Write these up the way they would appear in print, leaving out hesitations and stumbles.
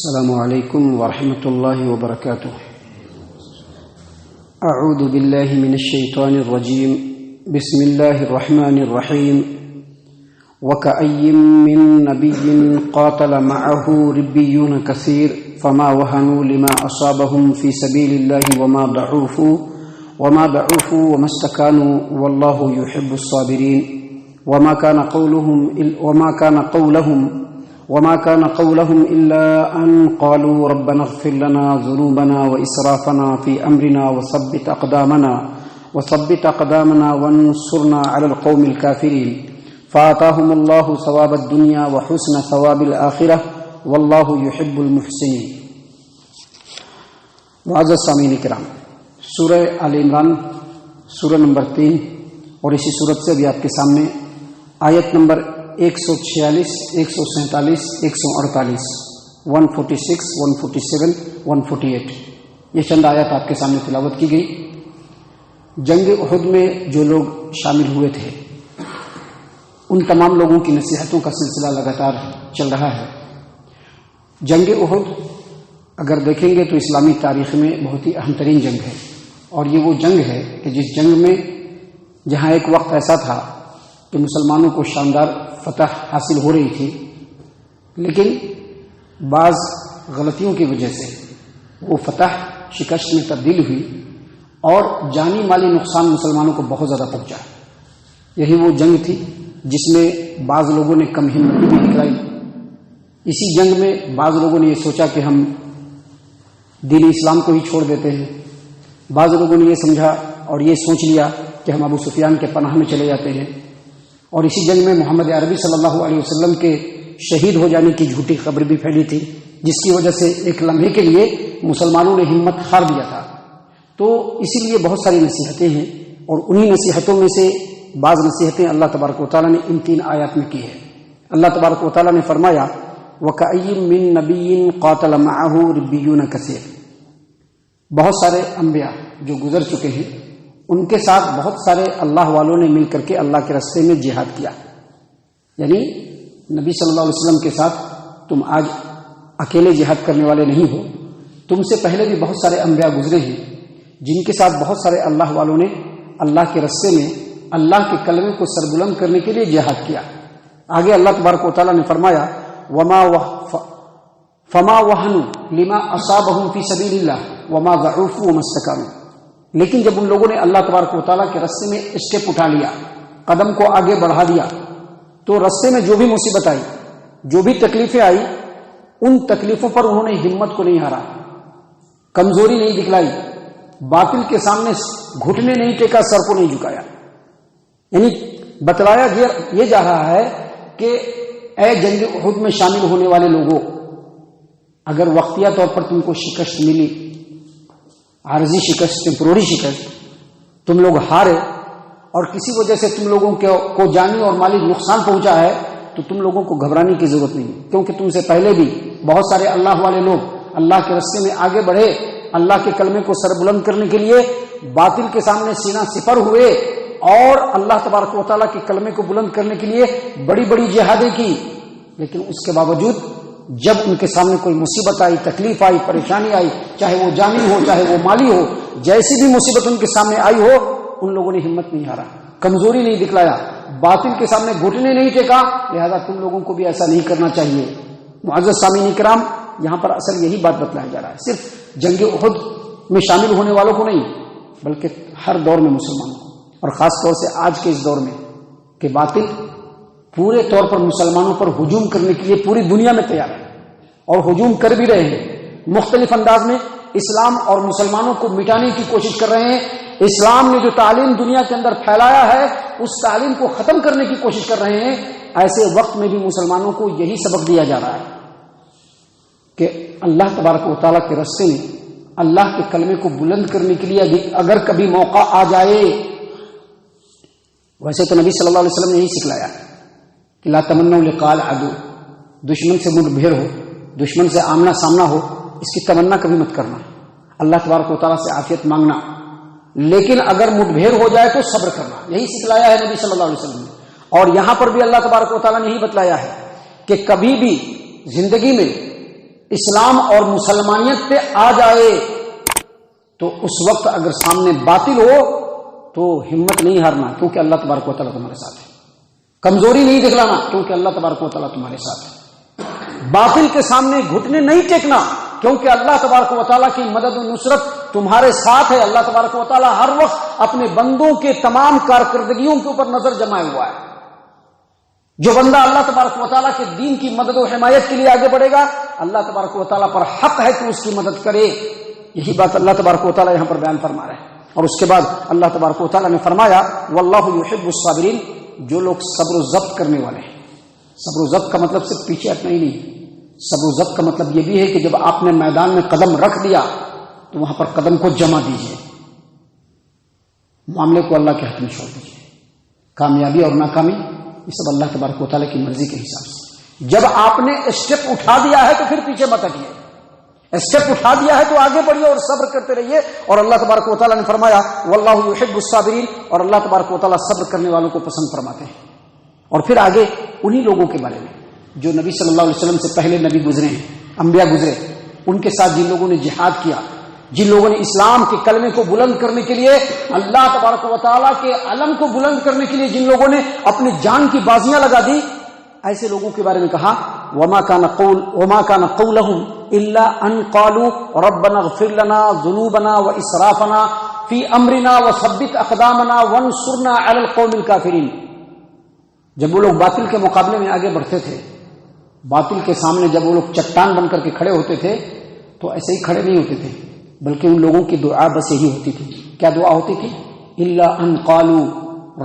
السلام علیکم ورحمۃ اللہ وبرکاتہ. اعوذ باللہ من الشیطان الرجیم. بسم اللہ الرحمن الرحیم. وَكَأَيٍّ مِّن نَّبِيٍّ قَاتَلَ مَعَهُ رِبِّيُّونَ كَثِيرٌ فَمَا وَهَنُوا لِمَا أَصَابَهُمْ فِي سَبِيلِ اللَّهِ وَمَا ضَعُفُوا وَمَا اسْتَكَانُوا وَاللَّهُ يُحِبُّ الصَّابِرِينَ. وما كان قولهم إلا أن قالوا ربنا اغفر لنا ذنوبنا وإسرافنا في أمرنا وثبت أقدامنا وانصرنا على القوم الكافرين. فآتاهم الله ثواب الدنيا وحسن ثواب الآخرة والله يحب المحسنين. معزز سامعین کرام، سورہ آل عمران سورہ نمبر 3 اور اسی سورت سے بھی آپ کے سامنے آیت نمبر 146, 147, 148, 146, 147, 148 یہ چند آیات آپ کے سامنے تلاوت کی گئی. جنگ احد میں جو لوگ شامل ہوئے تھے ان تمام لوگوں کی نصیحتوں کا سلسلہ لگاتار چل رہا ہے. جنگ احد اگر دیکھیں گے تو اسلامی تاریخ میں بہت ہی اہم ترین جنگ ہے، اور یہ وہ جنگ ہے کہ جس جنگ میں جہاں ایک وقت ایسا تھا کہ مسلمانوں کو شاندار فتح حاصل ہو رہی تھی، لیکن بعض غلطیوں کی وجہ سے وہ فتح شکست میں تبدیل ہوئی اور جانی مالی نقصان مسلمانوں کو بہت زیادہ پہنچا. یہی وہ جنگ تھی جس میں بعض لوگوں نے کم ہمت بھی دکھلائی. اسی جنگ میں بعض لوگوں نے یہ سوچا کہ ہم دین اسلام کو ہی چھوڑ دیتے ہیں. بعض لوگوں نے یہ سمجھا اور یہ سوچ لیا کہ ہم ابو سفیان کے پناہ میں چلے جاتے ہیں. اور اسی جنگ میں محمد عربی صلی اللہ علیہ وسلم کے شہید ہو جانے کی جھوٹی خبر بھی پھیلی تھی، جس کی وجہ سے ایک لمحے کے لیے مسلمانوں نے ہمت ہار دیا تھا. تو اسی لیے بہت ساری نصیحتیں ہیں، اور انہی نصیحتوں میں سے بعض نصیحتیں اللہ تبارک و تعالیٰ نے ان 3 آیات میں کی ہے. اللہ تبارک و تعالیٰ نے فرمایا وَكَأَيٍّ مِّن نَّبِيٍّ قَاتَلَ مَعَهُ رِبِّيُّونَ كَثِيرٌ. بہت سارے انبیاء جو گزر چکے ہیں ان کے ساتھ بہت سارے اللہ والوں نے مل کر کے اللہ کے راستے میں جہاد کیا. یعنی نبی صلی اللہ علیہ وسلم کے ساتھ تم آج اکیلے جہاد کرنے والے نہیں ہو. تم سے پہلے بھی بہت سارے انبیاء گزرے ہیں جن کے ساتھ بہت سارے اللہ والوں نے اللہ کے راستے میں اللہ کے کلمے کو سربلند کرنے کے لیے جہاد کیا. آگے اللہ تبارک و تعالیٰ نے فرمایا فما وهنوا لما اصابهم في سبيل الله وما ضعفوا وما استكانوا. لیکن جب ان لوگوں نے اللہ تبارک و تعالیٰ کے راستے میں اسٹیپ اٹھا لیا، قدم کو آگے بڑھا دیا، تو راستے میں جو بھی مصیبت آئی، جو بھی تکلیفیں آئی، ان تکلیفوں پر انہوں نے ہمت کو نہیں ہارا، کمزوری نہیں دکھلائی، باطل کے سامنے گھٹنے نہیں ٹیکا، سر کو نہیں جھکایا. یعنی بتلایا یہ جا رہا ہے کہ اے جنگ احد میں شامل ہونے والے لوگوں، اگر وقتیہ طور پر تم کو شکست ملی، عارضی شکست، ٹیمپروری شکست، تم لوگ ہارے اور کسی وجہ سے تم لوگوں کو جانی اور مالی نقصان پہنچا ہے، تو تم لوگوں کو گھبرانے کی ضرورت نہیں، کیونکہ تم سے پہلے بھی بہت سارے اللہ والے لوگ اللہ کے راستے میں آگے بڑھے، اللہ کے کلمے کو سر بلند کرنے کے لیے باطل کے سامنے سینہ سپر ہوئے اور اللہ تبارک و تعالیٰ کے کلمے کو بلند کرنے کے لیے بڑی بڑی جہادیں کی. لیکن اس کے باوجود جب ان کے سامنے کوئی مصیبت آئی، تکلیف آئی، پریشانی آئی، چاہے وہ جانی ہو چاہے وہ مالی ہو، جیسی بھی مصیبت ان کے سامنے آئی ہو، ان لوگوں نے ہمت نہیں ہارا، کمزوری نہیں دکھلایا، باطل کے سامنے گھٹنے نہیں ٹیکا. لہذا تم لوگوں کو بھی ایسا نہیں کرنا چاہیے. معزز سامعین کرام، یہاں پر اصل یہی بات بتلایا جا رہا ہے، صرف جنگ احد میں شامل ہونے والوں کو نہیں، بلکہ ہر دور میں مسلمانوں کو، اور خاص طور سے آج کے اس دور میں کہ باطل پورے طور پر مسلمانوں پر ہجوم کرنے کے لیے پوری دنیا میں تیار ہے، اور ہجوم کر بھی رہے ہیں. مختلف انداز میں اسلام اور مسلمانوں کو مٹانے کی کوشش کر رہے ہیں. اسلام نے جو تعلیم دنیا کے اندر پھیلایا ہے اس تعلیم کو ختم کرنے کی کوشش کر رہے ہیں. ایسے وقت میں بھی مسلمانوں کو یہی سبق دیا جا رہا ہے کہ اللہ تبارک و تعالیٰ کے راستے میں اللہ کے کلمے کو بلند کرنے کے لیے اگر کبھی موقع آ جائے، ویسے تو نبی صلی اللہ علیہ وسلم نے یہی سکھلایا کہ لا تمنوا لقاء العدو، دشمن سے مٹ بھیڑ ہو، دشمن سے آمنا سامنا ہو، اس کی تمنا کبھی مت کرنا، اللہ تبارک و تعالیٰ سے عافیت مانگنا، لیکن اگر مٹ بھیڑ ہو جائے تو صبر کرنا. یہی سکھلایا ہے نبی صلی اللہ علیہ وسلم نے. اور یہاں پر بھی اللہ تبارک و تعالیٰ نے یہی بتلایا ہے کہ کبھی بھی زندگی میں اسلام اور مسلمانیت پہ آ جائے تو اس وقت اگر سامنے باطل ہو تو ہمت نہیں ہارنا، کیونکہ اللہ تبارک و تعالیٰ تمہارے ساتھ ہے۔ کمزوری نہیں دکھلانا، کیونکہ اللہ تبارک و تعالیٰ تمہارے ساتھ ہے۔ باطل کے سامنے گھٹنے نہیں ٹیکنا، کیونکہ اللہ تبارک و تعالیٰ کی مدد و نصرت تمہارے ساتھ ہے۔ اللہ تبارک و تعالیٰ ہر وقت اپنے بندوں کے تمام کارکردگیوں کے اوپر نظر جمائے ہوا ہے۔ جو بندہ اللہ تبارک و تعالیٰ کے دین کی مدد و حمایت کے لیے آگے بڑھے گا، اللہ تبارک و تعالیٰ پر حق ہے کہ اس کی مدد کرے۔ یہی بات اللہ تبارک و تعالیٰ یہاں پر بیان فرما رہے ہیں۔ اور اس کے بعد اللہ تبارک و تعالیٰ نے فرمایا واللہ یحب الصابرین، جو لوگ صبر و ضبط کرنے والے ہیں۔ صبر و ضبط کا مطلب صرف پیچھے ہٹنا ہی نہیں، صبر و ضبط کا مطلب یہ بھی ہے کہ جب آپ نے میدان میں قدم رکھ دیا تو وہاں پر قدم کو جمع دیجیے، معاملے کو اللہ کے ہاتھ میں چھوڑ دیجیے۔ کامیابی اور ناکامی یہ سب اللہ تبارک و تعالیٰ کی مرضی کے حساب سے۔ جب آپ نے اسٹیپ اٹھا دیا ہے تو پھر پیچھے مت ہٹیے، اسٹیپ اٹھا دیا ہے تو آگے بڑھیے اور صبر کرتے رہیے۔ اور اللہ تبارک و تعالیٰ نے فرمایا واللہ یحب الصابرین، اور اللہ تبارک و تعالیٰ صبر کرنے والوں کو پسند فرماتے ہیں۔ اور پھر آگے انہی لوگوں کے بارے میں جو نبی صلی اللہ علیہ وسلم سے پہلے نبی گزرے ہیں، انبیاء گزرے، ان کے ساتھ جن لوگوں نے جہاد کیا، جن لوگوں نے اسلام کے کلمے کو بلند کرنے کے لیے، اللہ تبارک و تعالیٰ کے علم کو بلند کرنے کے لیے جن لوگوں نے اپنی جان کی بازیاں لگا دی، ایسے لوگوں کے بارے میں کہا وما كان قولهم الا ان قالوا ربنا اغفر لنا ذنوبنا واسرافنا في امرنا وثبت اقدامنا وانصرنا على القوم الكافرين۔ جب وہ لوگ باطل کے مقابلے میں آگے بڑھتے تھے، باطل کے سامنے جب وہ لوگ چٹان بن کر کے کھڑے ہوتے تھے تو ایسے ہی کھڑے نہیں ہوتے تھے، بلکہ ان لوگوں کی دعا بس یہی ہوتی تھی۔ کیا دعا ہوتی تھی؟ الا ان قالوا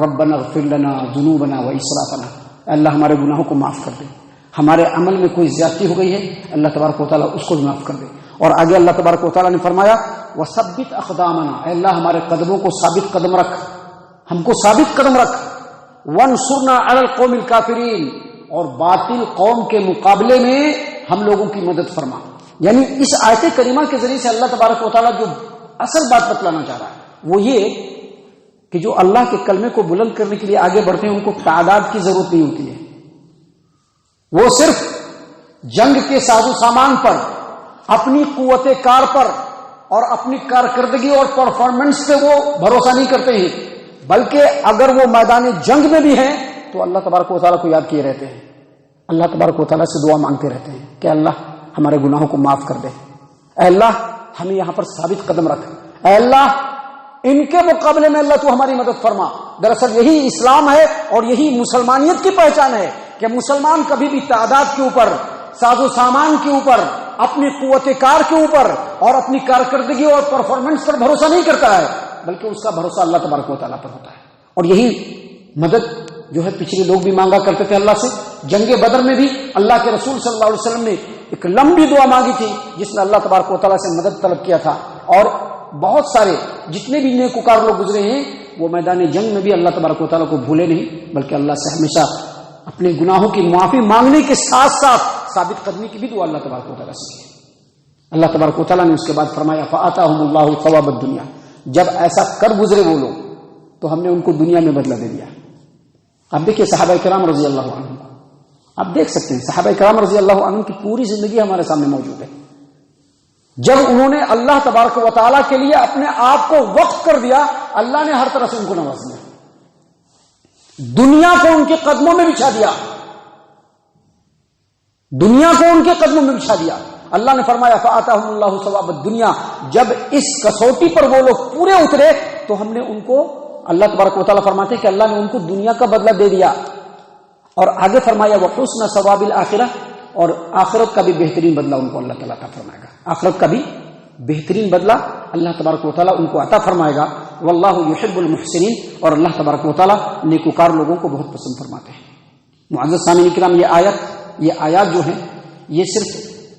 ربنا اغفر لنا ذنوبنا واسرافنا، اللہ ہمارے گناہوں کو معاف کر دے، ہمارے عمل میں کوئی زیادتی ہو گئی ہے اللہ تبارک و تعالیٰ اس کو بھی معاف کر دے۔ اور آگے اللہ تبارک و تعالیٰ نے فرمایا وثبت اقدامنا، اے اللہ ہمارے قدموں کو ثابت قدم رکھ، ہم کو ثابت قدم رکھ، وانصرنا علی القوم الکافرین، اور باطل قوم کے مقابلے میں ہم لوگوں کی مدد فرما۔ یعنی اس آیت کریمہ کے ذریعے سے اللہ تبارک و تعالیٰ جو اصل بات بتلانا چاہ رہا ہے وہ یہ کہ جو اللہ کے کلمے کو بلند کرنے کے لیے آگے بڑھتے ہیں ان کو تعداد کی ضرورت نہیں ہوتی ہے، وہ صرف جنگ کے ساز و سامان پر، اپنی قوت کار پر اور اپنی کارکردگی اور پرفارمنس پہ وہ بھروسہ نہیں کرتے ہیں، بلکہ اگر وہ میدان جنگ میں بھی ہیں تو اللہ تبارک و تعالیٰ کو یاد کیے رہتے ہیں، اللہ تبارک و تعالیٰ سے دعا مانگتے رہتے ہیں کہ اللہ ہمارے گناہوں کو معاف کر دے، اے اللہ ہمیں یہاں پر ثابت قدم رکھ، اے اللہ ان کے مقابلے میں اللہ تو ہماری مدد فرما۔ دراصل یہی اسلام ہے اور یہی مسلمانیت کی پہچان ہے کہ مسلمان کبھی بھی تعداد کے اوپر، ساز و سامان کے اوپر، اپنی قوت کار کے اوپر اور اپنی کارکردگی اور پرفارمنس پر بھروسہ نہیں کرتا ہے، بلکہ اس کا بھروسہ اللہ تبارک و تعالیٰ پر ہوتا ہے۔ اور یہی مدد جو ہے پچھلے لوگ بھی مانگا کرتے تھے اللہ سے۔ جنگ بدر میں بھی اللہ کے رسول صلی اللہ علیہ وسلم نے ایک لمبی دعا مانگی تھی جس میں اللہ تبارک و تعالیٰ سے مدد طلب کیا تھا، اور بہت سارے جتنے بھی نیکوکار لوگ گزرے ہیں وہ میدان جنگ میں بھی اللہ تبارک و تعالیٰ کو بھولے نہیں، بلکہ اللہ سے ہمیشہ اپنے گناہوں کی معافی مانگنے کے ساتھ ساتھ ثابت قدمی کی بھی دعا اللہ تبارک و تعالیٰ سے کی۔ اللہ تبارک و تعالیٰ نے اس کے بعد فرمایا فآتاہم اللہ ثواب الدنیا، جب ایسا کر گزرے وہ لوگ تو ہم نے ان کو دنیا میں بدلہ دے دیا۔ اب دیکھیے صحابہ کرام رضی اللہ عنہ کو آپ دیکھ سکتے ہیں، صحابہ کرام رضی اللہ عنہ کی پوری زندگی ہمارے سامنے موجود ہے۔ جب انہوں نے اللہ تبارک و تعالیٰ کے لیے اپنے آپ کو وقف کر دیا، اللہ نے ہر طرح سے ان کو نواز دیا، دنیا کو ان کے قدموں میں بچھا دیا، دنیا کو ان کے قدموں میں بچھا دیا۔ اللہ نے فرمایا فآتاہم اللہ ثواب الدنیا، جب اس کسوٹی پر وہ لوگ پورے اترے تو ہم نے ان کو، اللہ تبارک و تعالیٰ فرماتے ہیں کہ اللہ نے ان کو دنیا کا بدلہ دے دیا، اور آگے فرمایا وحسن ثواب الآخرہ، اور آخرت کا بھی بہترین بدلہ ان کو اللہ تعالیٰ عطا فرمائے گا، آخرت کا بھی بہترین بدلہ اللہ تبارک و تعالیٰ ان کو عطا فرمائے گا۔ واللہ یحب المحسنین، اور اللہ تبارک و تعالیٰ نیکوکار لوگوں کو بہت پسند فرماتے ہیں۔ معزز سامعین کرام، یہ آیات جو ہیں یہ صرف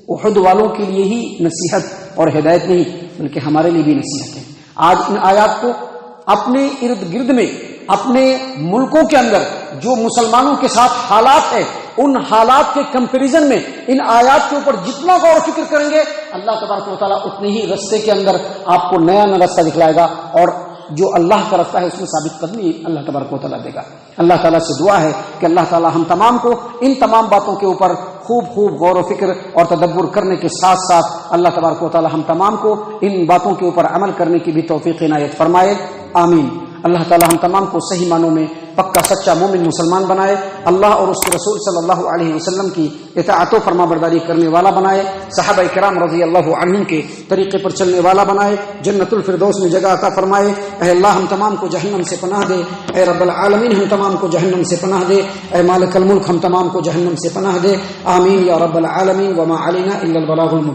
احد والوں کے لیے ہی نصیحت اور ہدایت نہیں بلکہ ہمارے لیے بھی نصیحت ہے۔ آج ان آیات کو اپنے ارد گرد میں، اپنے ملکوں کے اندر جو مسلمانوں کے ساتھ حالات ہیں، ان حالات کے کمپیریزن میں ان آیات کے اوپر جتنا غور و فکر کریں گے اللہ تبارک و تعالیٰ اتنے ہی رستے کے اندر آپ کو نیا نیا راستہ دکھلائے گا، اور جو اللہ کا راستہ ہے اس میں ثابت قدمی اللہ تبارک و تعالیٰ دے گا۔ اللہ تعالیٰ سے دعا ہے کہ اللہ تعالیٰ ہم تمام کو ان تمام باتوں کے اوپر خوب خوب غور و فکر اور تدبر کرنے کے ساتھ ساتھ اللہ تبارک و تعالی ہم تمام کو ان باتوں کے اوپر عمل کرنے کی بھی توفیق عنایت فرمائے، آمین۔ اللہ تعالی ہم تمام کو صحیح معنوں میں پکا سچا مومن مسلمان بنائے، اللہ اور اس کے رسول صلی اللہ علیہ وسلم کی اطاعت و فرما برداری کرنے والا بنائے، صحابہ کرام رضی اللہ عنہم کے طریقے پر چلنے والا بنائے، جنت الفردوس میں جگہ عطا فرمائے۔ اے اللہ ہم تمام کو جہنم سے پناہ دے، اے رب العالمین ہم تمام کو جہنم سے پناہ دے، اے مالک الملک ہم تمام کو جہنم سے پناہ دے، آمین یا رب العالمین۔ وما علینا الا البلاغ المبین۔